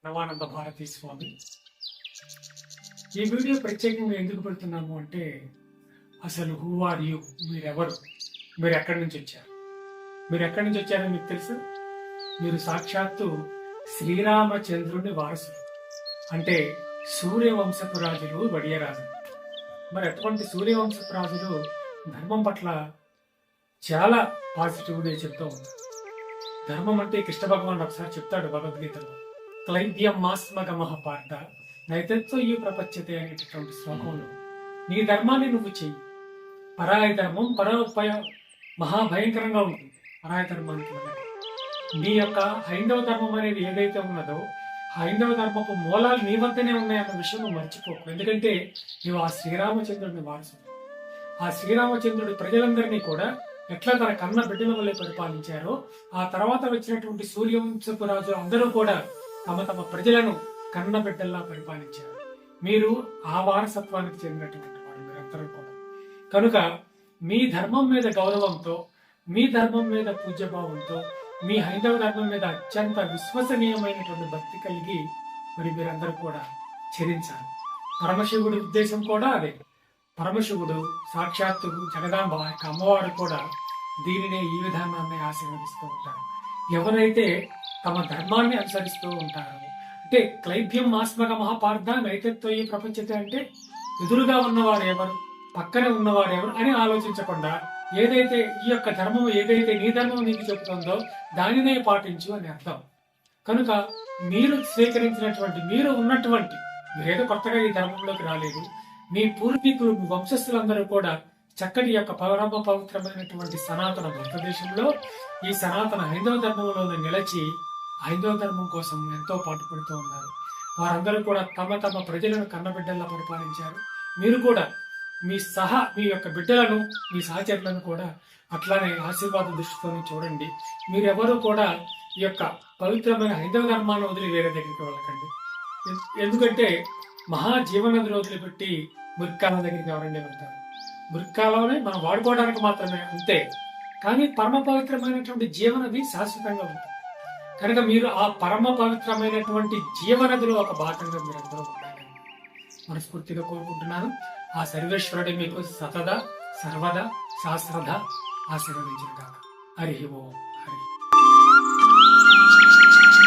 రవానంద భారతీ స్వామి. ఈ వీడియో ప్రత్యేకంగా ఎందుకు పెడుతున్నాము అంటే, అసలు హూ ఆర్ యూ, మీరెవరు, మీరు ఎక్కడి నుంచి వచ్చారు, మీరు ఎక్కడి నుంచి వచ్చారని మీకు తెలుసు. మీరు సాక్షాత్తు శ్రీరామచంద్రుని వారసులు, అంటే సూర్యవంశపు రాజులు వడియరాజు. మరి అటువంటి సూర్యవంశపు రాజులు ధర్మం పట్ల చాలా పాజిటివ్గా చెప్తూ ఉంటారు. ధర్మం అంటే కృష్ణ భగవాన్ ఒకసారి చెప్తాడు భగవద్గీతలో, క్లైబ్యం మాస్మగమః పార్థ నైతత్వ ఈ ప్రపంచతే అనేటటువంటి శ్లోకంలో, నీ ధర్మాన్ని నువ్వు చెయ్యి, పరాయ ధర్మం పరోపయ మహాభయంకరంగా ఉంటుంది. పరాయ ధర్మానికి వెళ్ళదు. నీ యొక్క హైందవ ధర్మం అనేది ఏదైతే ఉన్నదో, హైందవ ధర్మపు మూలాలు నీ వద్దనే ఉన్నాయన్న విషయం నువ్వు మర్చిపోకు. ఎందుకంటే నువ్వు ఆ శ్రీరామచంద్రుడిని వారసుడు. ఆ శ్రీరామచంద్రుడి ప్రజలందరినీ కూడా ఎట్లా తన కన్న బిడ్డల వల్లే పరిపాలించారో, ఆ తర్వాత వచ్చినటువంటి సూర్యవంశపు రాజు అందరూ కూడా తమ తమ ప్రజలను కన్న బిడ్డల్లా పరిపాలించారు. మీరు ఆ వారసత్వానికి చెందినటువంటి వారు మీరందరూ కూడా. కనుక మీ ధర్మం మీద గౌరవంతో, మీ ధర్మం మీద పూజ్యభావంతో, మీ హైందవ ధర్మం మీద అత్యంత విశ్వసనీయమైనటువంటి భక్తి కలిగి మరి మీరందరూ కూడా చరించాలి. పరమశివుడి ఉద్దేశం కూడా అదే. పరమశివుడు సాక్షాత్తు జగదాంబ యొక్క అమ్మవారు కూడా దీనినే ఈ విధానాన్ని ఆశీర్వదిస్తూ ఉంటారు. ఎవరైతే తమ ధర్మాన్ని అనుసరిస్తూ ఉంటారో, అంటే క్లైబ్యం మాస్మగ మహాపార్థ నైతత్వ ఈ ప్రపంచతే అంటే ఎదురుగా ఉన్నవారు ఎవరు, పక్కనే ఉన్నవారు ఎవరు అని ఆలోచించకుండా ఏదైతే ఈ యొక్క ధర్మం, ఏదైతే నీ ధర్మం నీకు చెబుతుందో దానినే పాటించు అని అర్థం. కనుక మీరు స్వీకరించినటువంటి, మీరు ఉన్నటువంటి, మీరేదో కొత్తగా ఈ ధర్మంలోకి రాలేదు, మీ పూర్వీకులు, మీ వంశస్థులందరూ కూడా చక్కటి యొక్క పరమ పవిత్రమైనటువంటి సనాతన భారతదేశంలో ఈ సనాతన హైందవ ధర్మంలో నిలిచి హైందవ ధర్మం కోసం ఎంతో పాటుపడుతూ ఉన్నారు. వారందరూ కూడా తమ తమ ప్రజలను కన్నబిడ్డల్లా పరిపాలించారు. మీరు కూడా మీ యొక్క బిడ్డలను, మీ సహచరులను కూడా అట్లానే ఆశీర్వాద దృష్టితోనే చూడండి. మీరెవరూ కూడా ఈ యొక్క పవిత్రమైన హైందవ ధర్మాన్ని వదిలి వేరే దగ్గరికి వెళ్ళకండి. ఎందుకంటే మహాజీవనది రోజులు పెట్టి మురికాలం దగ్గరికి ఎవరండి వెళ్తారు? మురికాలంలోనే మనం వాడుకోవడానికి మాత్రమే, అంతే. కానీ పరమ పవిత్రమైనటువంటి జీవనది శాశ్వతంగా ఉంటుంది. కనుక మీరు ఆ పరమ పవిత్రమైనటువంటి జీవనదిలో ఒక భాగంగా మీరందరూ ఉండాలని మనస్ఫూర్తిగా కోరుకుంటున్నాను. ఆ సర్వేశ్వరుడి మీకు సతదా సర్వదా శాస్త్రద ఆశీర్వదించిన కాక. హరి ఓం.